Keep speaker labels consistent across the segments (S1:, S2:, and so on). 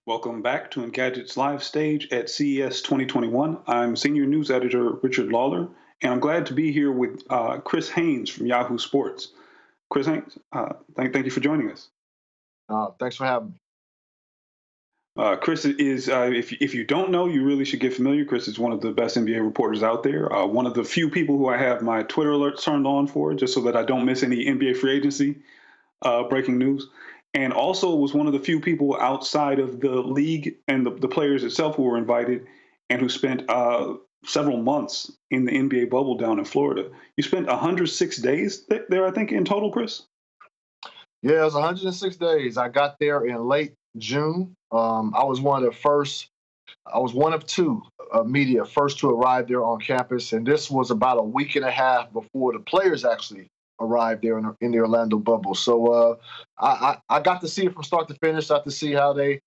S1: Welcome back to Engadget's live stage at CES 2021. I'm Senior News Editor Richard Lawler, and I'm glad to be here with Chris Haynes from Yahoo Sports. Chris Haynes, thank you for joining us.
S2: Thanks for having me.
S1: Chris is, if you don't know, you really should get familiar. Chris is one of the best NBA reporters out there. One of the few people who I have my Twitter alerts turned on for, just so that I don't miss any NBA free agency breaking news. And also was one of the few people outside of the league and the players itself who were invited and who spent several months in the NBA bubble down in Florida. You spent 106 days there, I think, in total, Chris?
S2: Yeah, it was 106 days. I got there in late June. I was one of the first. I was one of two media first to arrive there on campus, and this was about a week and a half before the players actually arrived there in the Orlando bubble. So I got to see it from start to finish. I got to see how they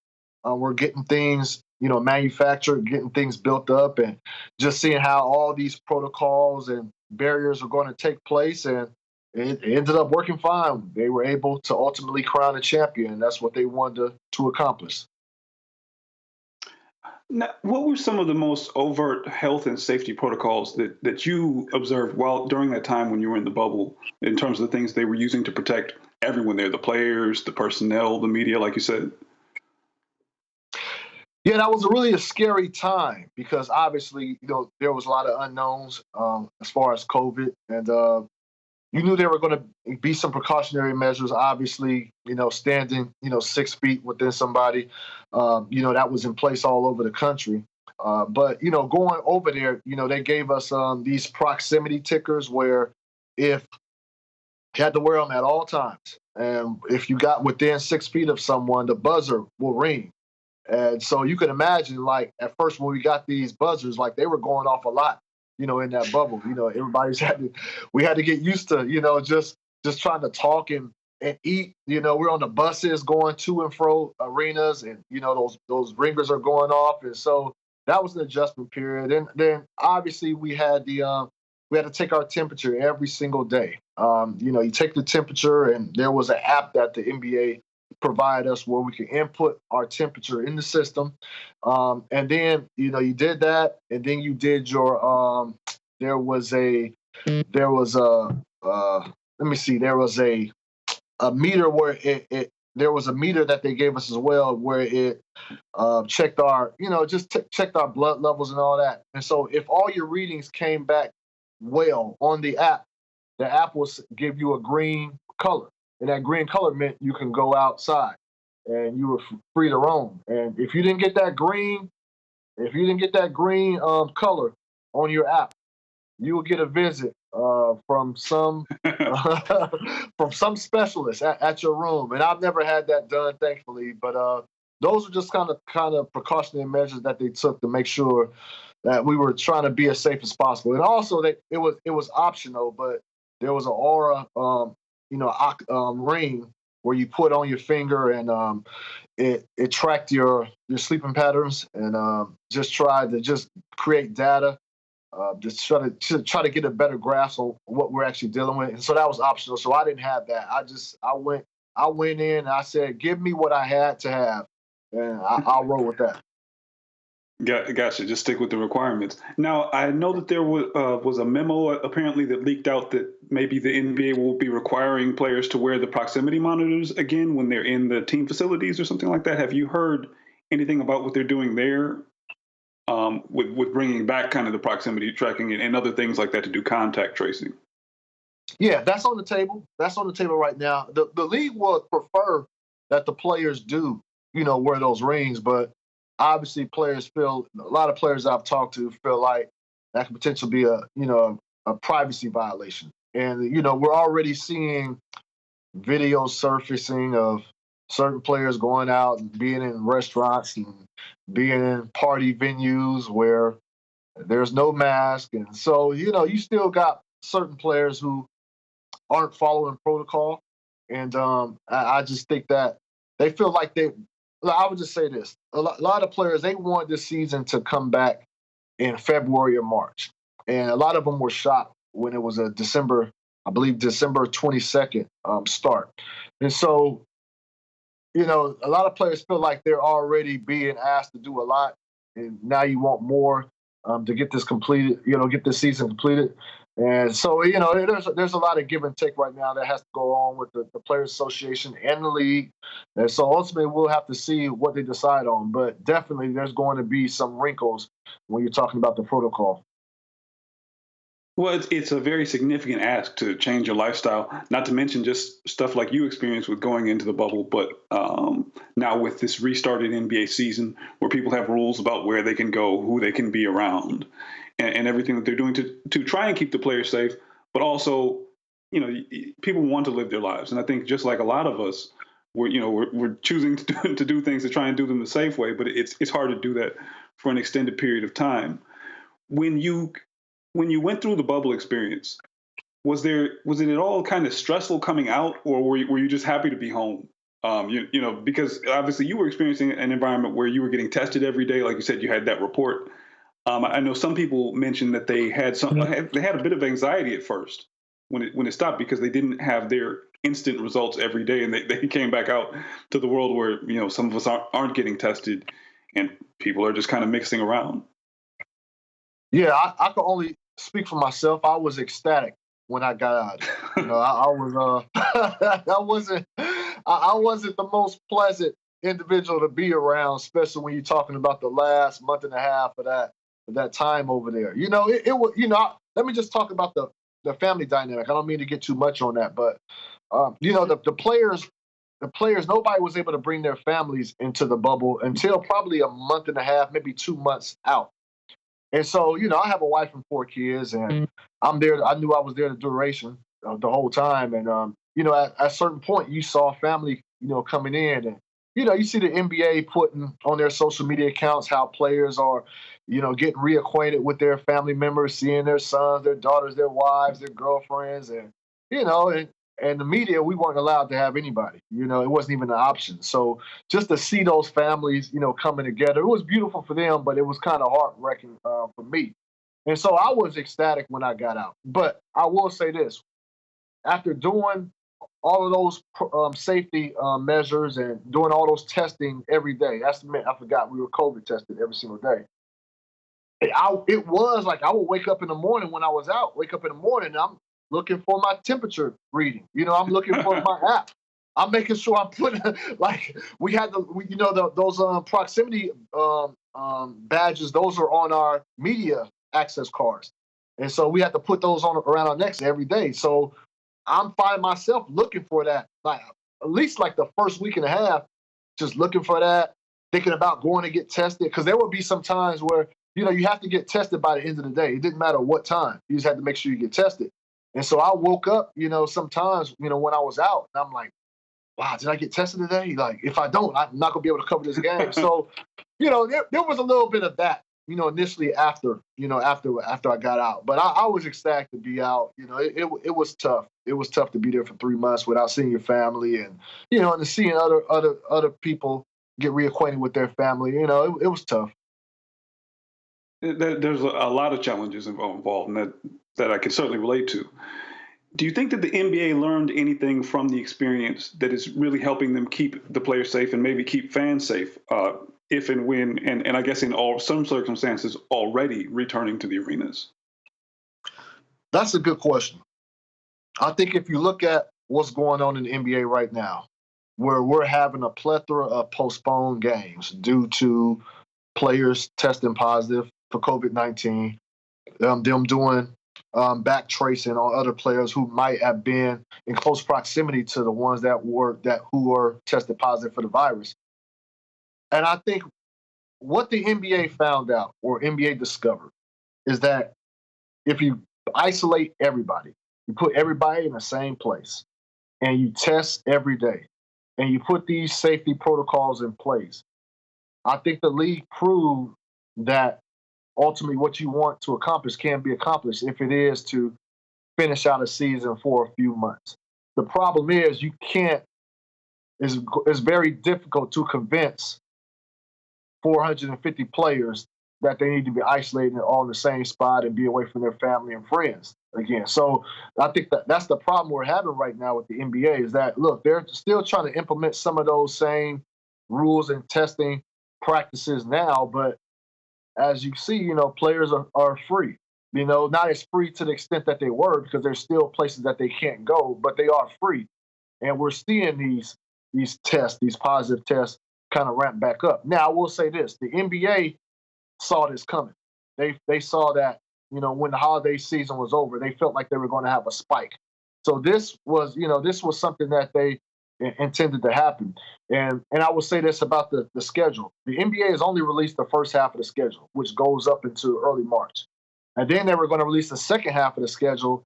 S2: were getting things, manufactured, getting things built up, and just seeing how all these protocols and barriers are going to take place. And it ended up working fine. They were able to ultimately crown a champion, and that's what they wanted to accomplish.
S1: Now, what were some of the most overt health and safety protocols that you observed while during that time when you were in the bubble, in terms of the things they were using to protect everyone there, the players, the personnel, the media, like you said?
S2: Yeah, that was really a scary time because obviously, there was a lot of unknowns as far as COVID, and you knew there were going to be some precautionary measures. Obviously, standing, 6 feet within somebody, that was in place all over the country. But going over there, they gave us these proximity tickers where if you had to wear them at all times, and if you got within 6 feet of someone, the buzzer will ring. And so you can imagine, like, at first when we got these buzzers, like, they were going off a lot, in that bubble. We had to get used to, just trying to talk and eat. We're on the buses going to and fro arenas, and those ringers are going off, and so that was an adjustment period. And then obviously we had to take our temperature every single day. You take the temperature, and there was an app that the NBA provide us where we can input our temperature in the system, and then you did that, and then you did your there was a let me see, there was a meter where it there was a meter that they gave us as well where it checked our checked our blood levels and all that. And so if all your readings came back well on the app will give you a green color. And that green color meant you can go outside and you were free to roam. And if you didn't get that green, color on your app, you will get a visit from some from some specialist at your room. And I've never had that done, thankfully. But those are just kind of precautionary measures that they took to make sure that we were trying to be as safe as possible. And also, that it was optional, but there was an aura ring where you put on your finger, and it tracked your sleeping patterns, and just tried to just create data, just try to get a better grasp on what we're actually dealing with. And so that was optional. So I didn't have that. I went in and I said, give me what I had to have, and I'll roll with that.
S1: Gotcha. Just stick with the requirements. Now, I know that there was a memo apparently that leaked out that maybe the NBA will be requiring players to wear the proximity monitors again when they're in the team facilities or something like that. Have you heard anything about what they're doing there with bringing back kind of the proximity tracking and other things like that to do contact tracing?
S2: Yeah, that's on the table. That's on the table right now. The league would prefer that the players do, wear those rings, but obviously a lot of players I've talked to feel like that could potentially be a privacy violation. And, we're already seeing videos surfacing of certain players going out and being in restaurants and being in party venues where there's no mask. And so, you still got certain players who aren't following protocol. And I just think that they feel like I would just say this. A lot of players, they want this season to come back in February or March. And a lot of them were shocked when it was a December 22nd start. And so a lot of players feel like they're already being asked to do a lot, and now you want more to get this completed. Get this season completed. And so, there's a lot of give and take right now that has to go on with the Players Association and the league. And so ultimately, we'll have to see what they decide on. But definitely, there's going to be some wrinkles when you're talking about the protocol.
S1: Well, it's a very significant ask to change your lifestyle, not to mention just stuff like you experienced with going into the bubble, but now with this restarted NBA season where people have rules about where they can go, who they can be around, and everything that they're doing to try and keep the players safe, but also, people want to live their lives. And I think just like a lot of us, we're choosing to do things to try and do them the safe way, but it's hard to do that for an extended period of time. When you went through the bubble experience, was it at all kind of stressful coming out, or were you just happy to be home? Because obviously you were experiencing an environment where you were getting tested every day, like you said, you had that report. I know some people mentioned that they had a bit of anxiety at first when it stopped because they didn't have their instant results every day, and they came back out to the world where some of us aren't getting tested, and people are just kind of mixing around.
S2: Yeah, I can only speak for myself. I was ecstatic when I got out. I was I wasn't the most pleasant individual to be around, especially when you're talking about the last month and a half of that time over there. It was. Let me just talk about the family dynamic. I don't mean to get too much on that, but the players. The players, nobody was able to bring their families into the bubble until probably a month and a half, maybe 2 months out. And so, I have a wife and 4 kids, and I'm there. I knew I was there the duration of the whole time. And, at a certain point, you saw family, coming in. And, you see the NBA putting on their social media accounts how players are, getting reacquainted with their family members, seeing their sons, their daughters, their wives, their girlfriends. And, and the media, we weren't allowed to have anybody. It wasn't even an option. So just to see those families, coming together, it was beautiful for them, but it was kind of heart-wrenching for me. And so I was ecstatic when I got out. But I will say this: after doing all of those safety measures and doing all those testing every day, I forgot we were COVID tested every single day. It was like I would wake up in the morning when I was out. Wake up in the morning, and I'm looking for my temperature reading. I'm looking for my app. I'm making sure I'm putting like we had those proximity badges. Those are on our media access cards, and so we had to put those on around our necks every day. So I'm finding myself looking for that, like at least like the first week and a half, just looking for that, thinking about going to get tested, because there would be some times where you have to get tested by the end of the day. It didn't matter what time. You just had to make sure you get tested. And so I woke up, sometimes, when I was out, and I'm like, wow, did I get tested today? Like, if I don't, I'm not gonna be able to cover this game. So, there was a little bit of that, initially after I got out. But I was ecstatic to be out. It was tough. It was tough to be there for 3 months without seeing your family, and and seeing other people get reacquainted with their family. It was tough.
S1: There's a lot of challenges involved, and that I can certainly relate to. Do you think that the NBA learned anything from the experience that is really helping them keep the players safe and maybe keep fans safe, if and when, and I guess in some circumstances already returning to the arenas?
S2: That's a good question. I think if you look at what's going on in the NBA right now, where we're having a plethora of postponed games due to players testing positive for COVID-19, them doing back tracing on other players who might have been in close proximity to the ones who were tested positive for the virus. And I think what the NBA found out, or NBA discovered, is that if you isolate everybody, you put everybody in the same place, and you test every day, and you put these safety protocols in place, I think the league proved that ultimately what you want to accomplish can be accomplished if it is to finish out a season for a few months. The problem is it's very difficult to convince 450 players that they need to be isolated all in the same spot and be away from their family and friends again. So I think that's the problem we're having right now with the NBA is that, look, they're still trying to implement some of those same rules and testing practices now, but as you see, players are free. Not as free to the extent that they were because there's still places that they can't go, but they are free. And we're seeing these tests, these positive tests, kind of ramp back up. Now, I will say this: the NBA saw this coming. They saw that when the holiday season was over, they felt like they were going to have a spike. So this was something that they intended to happen. And I will say this about the schedule: the NBA has only released the first half of the schedule, which goes up into early March, and then they were going to release the second half of the schedule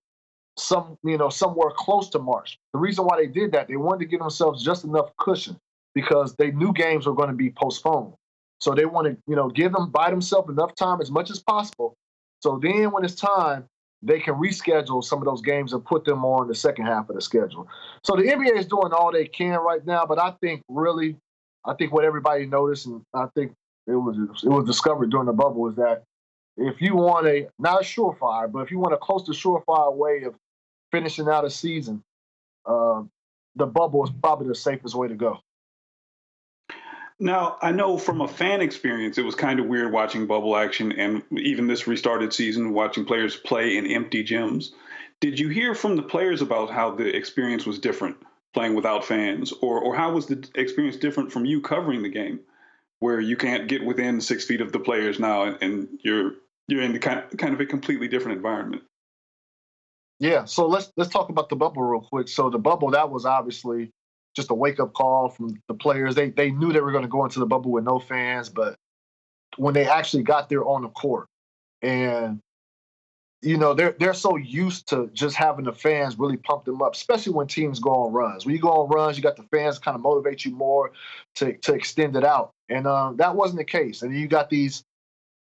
S2: somewhere close to March. The reason why they did that, they wanted to give themselves just enough cushion because they knew games were going to be postponed. So they want to, buy themselves enough time as much as possible. So then when it's time, they can reschedule some of those games and put them on the second half of the schedule. So the NBA is doing all they can right now, but I think what everybody noticed, and I think it was discovered during the bubble, is that if you want not a surefire, but if you want a close to surefire way of finishing out a season, the bubble is probably the safest way to go.
S1: Now, I know from a fan experience, it was kind of weird watching bubble action and even this restarted season, watching players play in empty gyms. Did you hear from the players about how the experience was different playing without fans? Or how was the experience different from you covering the game, where you can't get within 6 feet of the players now and you're in the kind of a completely different environment?
S2: Yeah, so let's talk about the bubble real quick. So the bubble, that was obviously just a wake up call from the players. They knew they were going to go into the bubble with no fans, but when they actually got there on the court, and they're so used to just having the fans really pump them up, especially when teams go on runs. When you go on runs, you got the fans kind of motivate you more to extend it out, and that wasn't the case. And you got these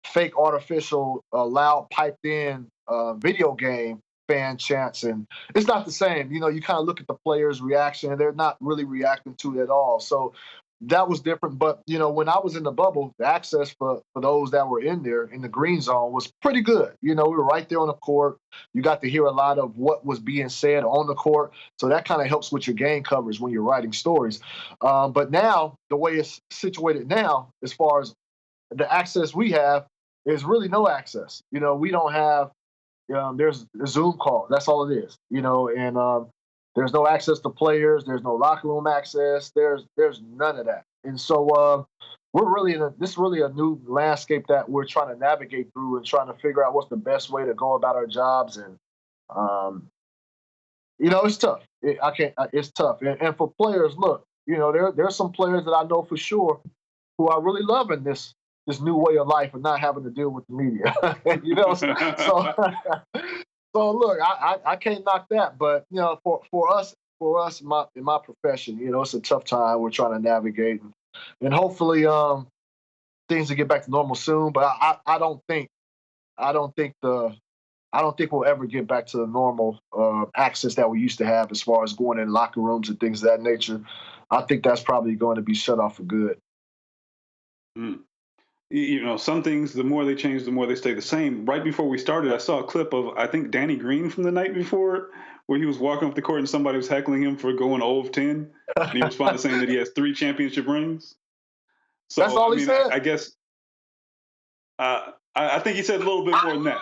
S2: fake, artificial, loud, piped in video game fan chants, and it's not the same. You kind of look at the players' reaction, and they're not really reacting to it at all. So that was different. But when I was in the bubble, the access for those that were in there in the green zone was pretty good. We were right there on the court. You got to hear a lot of what was being said on the court, so that kind of helps with your game coverage when you're writing stories. But now the way it's situated now, as far as the access we have, is really no access. We don't have. There's a Zoom call. That's all it is. And there's no access to players. There's no locker room access. There's none of that. And so we're really this is really a new landscape that we're trying to navigate through and trying to figure out what's the best way to go about our jobs. And it's tough. It's tough. And for players, look, there's some players that I know for sure who are really loving this new way of life and not having to deal with the media. So look, I can't knock that, but for us in my profession, it's a tough time we're trying to navigate, and hopefully things will get back to normal soon. But I don't think we'll ever get back to the normal access that we used to have as far as going in locker rooms and things of that nature. I think that's probably going to be shut off for good.
S1: Mm. Some things, the more they change, the more they stay the same. Right before we started, I saw a clip of, I think, Danny Green from the night before, where he was walking up the court and somebody was heckling him for going 0 of 10. And he responded saying that he has 3 championship rings. So,
S2: that's all he said?
S1: I guess, I think he said a little bit more than that.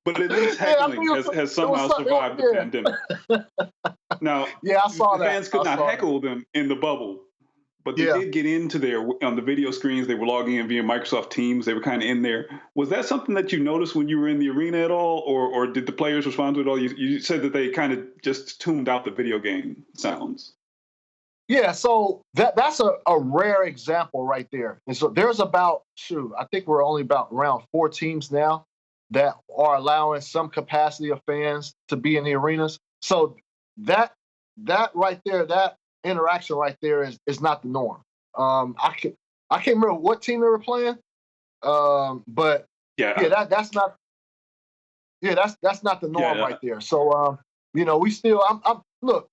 S1: But at least heckling has somehow survived the pandemic. Now,
S2: I saw
S1: the fans could not heckle them in the bubble, but they did get into there on the video screens. They were logging in via Microsoft Teams. They were kind of in there. Was that something that you noticed when you were in the arena at all, or did the players respond to it all? You said that they kind of just tuned out the video game sounds.
S2: Yeah, so that's a rare example right there. And so there's about, I think we're only about around 4 teams now that are allowing some capacity of fans to be in the arenas. So that right there, that interaction right there is not the norm. I can't remember what team they were playing, but that's not the norm right there. So we still, I'm look,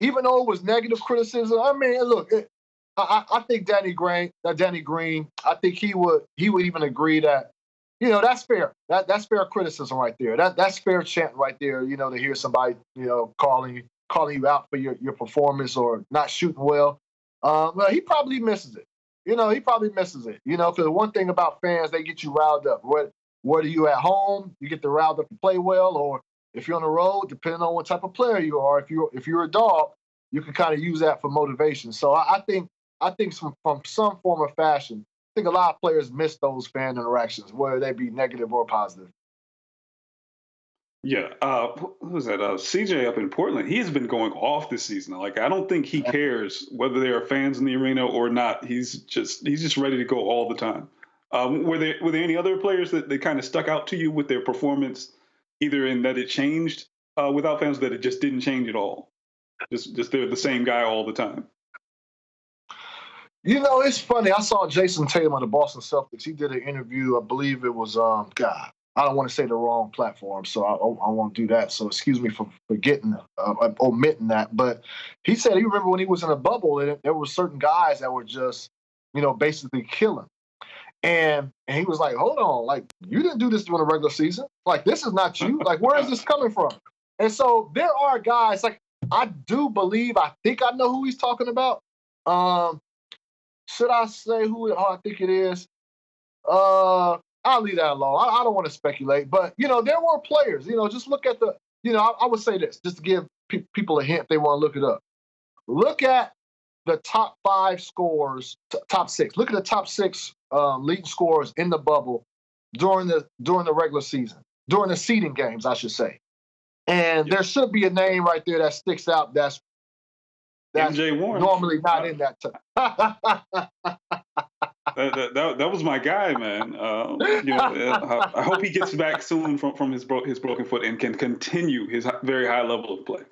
S2: even though it was negative criticism. I mean, look, I think Danny Green, I think he would even agree that, that's fair. That's fair criticism right there. That's fair chant right there. To hear somebody calling you out for your performance or not shooting well. Well, he probably misses it. He probably misses it. Because one thing about fans, they get you riled up. Whether you at home, you get the riled up to play well, or if you're on the road, depending on what type of player you are. If you're a dog, you can kind of use that for motivation. So I think from some form or fashion, I think a lot of players miss those fan interactions, whether they be negative or positive.
S1: Yeah, who was that? CJ up in Portland. He has been going off this season. Like, I don't think he cares whether there are fans in the arena or not. He's just ready to go all the time. Were there any other players that they kind of stuck out to you with their performance, either in that it changed without fans, that it just didn't change at all? Just they're the same guy all the time.
S2: It's funny. I saw Jason Tatum of the Boston Celtics. He did an interview. I believe it was God. I don't want to say the wrong platform, so I won't do that. So excuse me for forgetting, omitting that. But he said he remember when he was in a bubble, and there were certain guys that were just, basically killing. And he was like, hold on, like, you didn't do this during the regular season. Like, this is not you. Like, where is this coming from? And so there are guys, like, I think I know who he's talking about. Should I say who I think it is? I'll leave that alone. I don't want to speculate, but there were players. Just look at the. I would say this just to give people a hint if they want to look it up. Look at the top 5 scores, top 6. Look at the top 6 leading scorers in the bubble during the regular season, during the seeding games, I should say. And there should be a name right there that sticks out. That's
S1: MJ Warren.
S2: Normally not in that.
S1: That was my guy, man. I hope he gets back soon from his broken foot and can continue his very high level of play.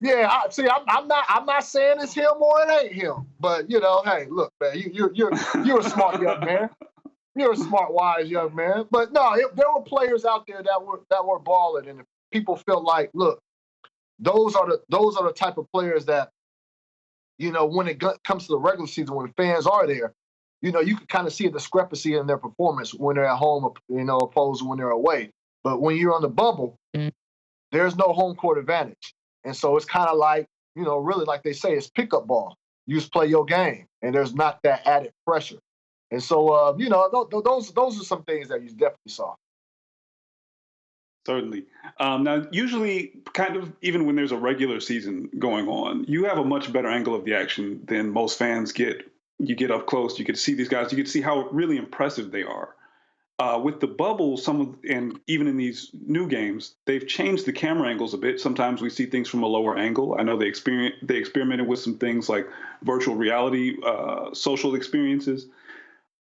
S2: Yeah, I'm not saying it's him or it ain't him, but hey, look, man, you're a smart young man. You're a smart, wise young man. But no, there were players out there that were balling, and people felt like, look, those are the type of players that, when it comes to the regular season, when fans are there, you can kind of see a discrepancy in their performance when they're at home, opposed to when they're away. But when you're on the bubble, there's no home court advantage. And so it's kind of like, really like they say, it's pickup ball. You just play your game, and there's not that added pressure. And so, those are some things that you definitely saw.
S1: Certainly. Now, usually, kind of, even when there's a regular season going on, you have a much better angle of the action than most fans get. You get up close, you get to see these guys, you get to see how really impressive they are. With the bubble, and even in these new games, they've changed the camera angles a bit. Sometimes we see things from a lower angle. I know they experimented with some things like virtual reality, social experiences.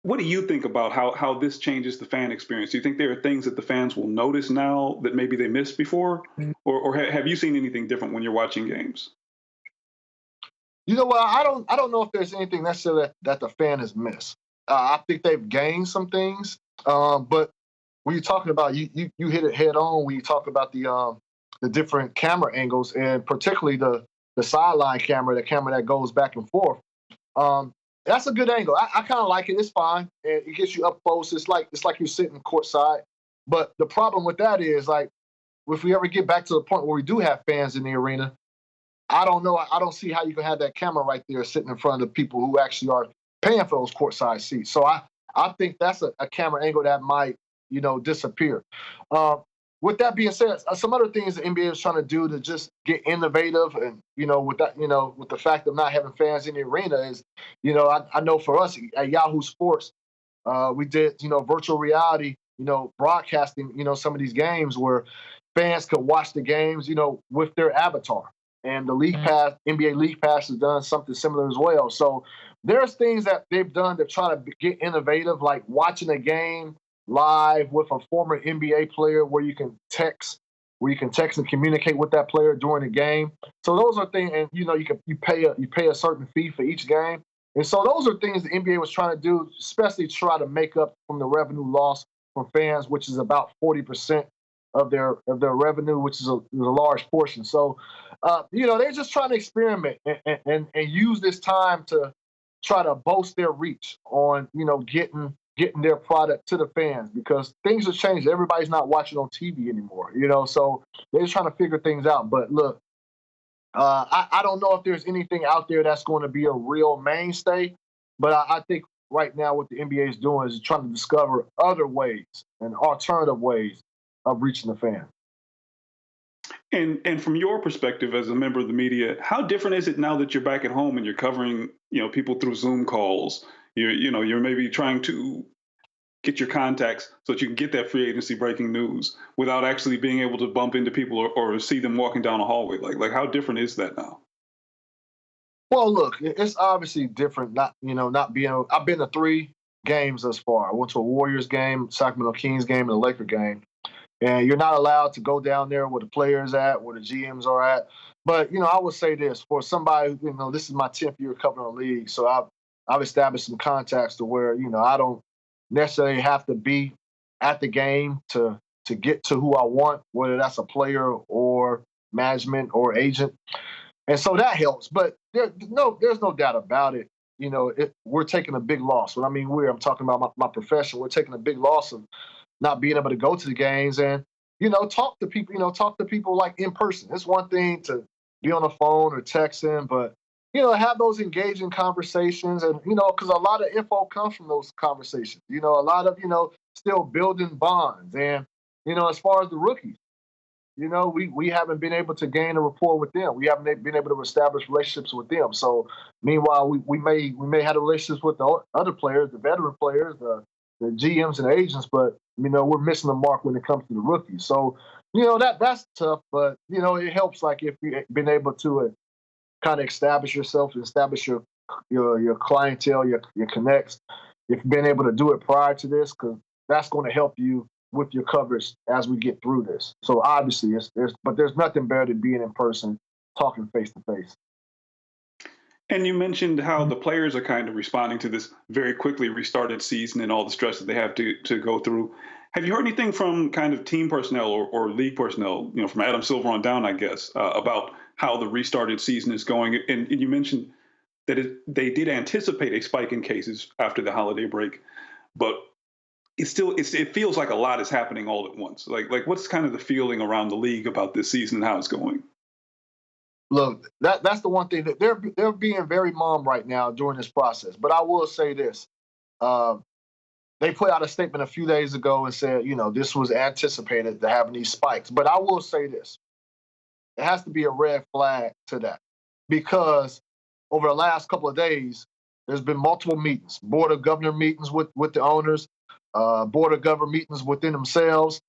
S1: What do you think about how this changes the fan experience? Do you think there are things that the fans will notice now that maybe they missed before? Or have you seen anything different when you're watching games?
S2: I don't know if there's anything necessarily that the fan has missed. I think they've gained some things, but when you're talking about, you hit it head on when you talk about the different camera angles, and particularly the sideline camera, the camera that goes back and forth. That's a good angle. I kind of like it. It's fine. And it gets you up close. It's like you're sitting courtside. But the problem with that is, like, if we ever get back to the point where we do have fans in the arena, I don't know. I don't see how you can have that camera right there sitting in front of the people who actually are paying for those courtside seats. So I think that's a camera angle that might, disappear. With that being said, some other things the NBA is trying to do to just get innovative, and with that, with the fact of not having fans in the arena is, I know for us at Yahoo Sports, we did virtual reality, broadcasting, some of these games where fans could watch the games, with their avatar. And the League Pass, NBA League Pass, has done something similar as well. So there's things that they've done to try to get innovative, like watching a game live with a former NBA player where you can text and communicate with that player during the game. So those are things, and you pay a certain fee for each game. And so those are things the NBA was trying to do, especially try to make up from the revenue loss from fans, which is about 40% of their revenue, which is a large portion. So, they're just trying to experiment and use this time to try to boast their reach on, getting their product to the fans, because things have changed. Everybody's not watching on TV anymore, so they're just trying to figure things out. But look, I don't know if there's anything out there that's going to be a real mainstay, but I think right now what the NBA is doing is trying to discover other ways and alternative ways of reaching the fan.
S1: And from your perspective as a member of the media, how different is it now that you're back at home and you're covering, people through Zoom calls? You're maybe trying to get your contacts so that you can get that free agency breaking news without actually being able to bump into people or see them walking down a hallway. Like how different is that now?
S2: Well, look, it's obviously different. Not being. I've been to 3 games thus far. I went to a Warriors game, Sacramento Kings game, and a Laker game. And you're not allowed to go down there where the players at, where the GMs are at. But I would say this for somebody. This is my 10th year covering the league, so I've established some contacts to where I don't necessarily have to be at the game to get to who I want, whether that's a player or management or agent. And so that helps. But there's no doubt about it. We're taking a big loss. When I mean I'm talking about my profession. We're taking a big loss of not being able to go to the games and, talk to people like in person. It's one thing to be on the phone or texting, but, have those engaging conversations and, because a lot of info comes from those conversations, a lot of, still building bonds. And, as far as the rookies, we haven't been able to gain a rapport with them. We haven't been able to establish relationships with them. So meanwhile, we may have relationships with the other players, the veteran players, the GMs and agents, but we're missing the mark when it comes to the rookies. So that's tough, but it helps. Like if you've been able to kind of establish yourself, establish your clientele, your connects. If you've been able to do it prior to this, because that's going to help you with your coverage as we get through this. So obviously, there's nothing better than being in person, talking face to face.
S1: And you mentioned how the players are kind of responding to this very quickly restarted season and all the stress that they have to go through. Have you heard anything from kind of team personnel or league personnel, from Adam Silver on down, I guess, about how the restarted season is going? And you mentioned that they did anticipate a spike in cases after the holiday break, but it feels like a lot is happening all at once. Like what's kind of the feeling around the league about this season and how it's going?
S2: Look, that's the one thing that they're being very mum right now during this process. But I will say this: they put out a statement a few days ago and said, this was anticipated to having these spikes. But I will say this: it has to be a red flag to that, because over the last couple of days, there's been multiple meetings, board of governor meetings with the owners, board of governor meetings within themselves,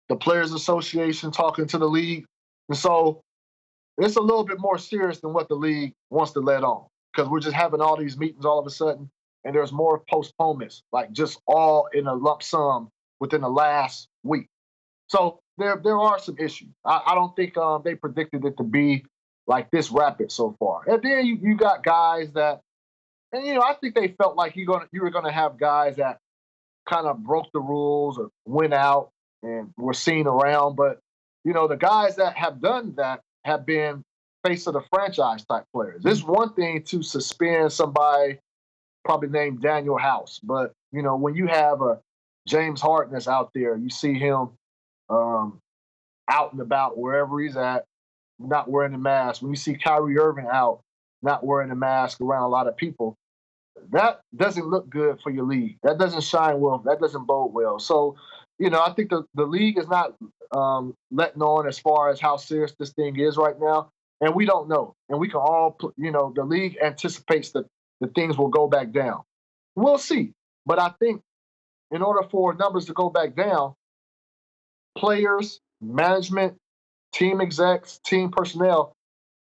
S2: the Players Association talking to the league, and so. It's a little bit more serious than what the league wants to let on, because we're just having all these meetings all of a sudden, and there's more postponements, like just all in a lump sum within the last week. So there are some issues. I don't think they predicted it to be like this rapid so far. And then you got guys that, and I think they felt like you were gonna have guys that kind of broke the rules or went out and were seen around, but the guys that have done that have been face of the franchise type players. It's one thing to suspend somebody probably named Daniel House, but when you have a James Harden that's out there, you see him out and about wherever he's at, not wearing a mask. When you see Kyrie Irving out, not wearing a mask around a lot of people, that doesn't look good for your league. That doesn't shine well. That doesn't bode well. So, I think the league is not letting on as far as how serious this thing is right now. And we don't know. And we can all, the league anticipates that the things will go back down. We'll see. But I think in order for numbers to go back down, players, management, team execs, team personnel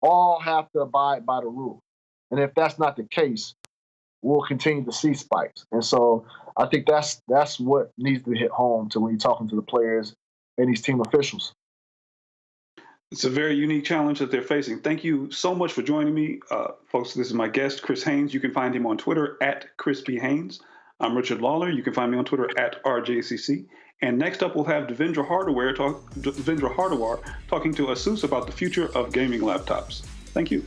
S2: all have to abide by the rule. And if that's not the case, we'll continue to see spikes. And so I think that's what needs to hit home to when you're talking to the players and these team officials.
S1: It's a very unique challenge that they're facing. Thank you so much for joining me. Folks, this is my guest, Chris Haynes. You can find him on Twitter at Crispy Haynes. I'm Richard Lawler. You can find me on Twitter at RJCC. And next up, we'll have Devendra Hardawar talking to Asus about the future of gaming laptops. Thank you.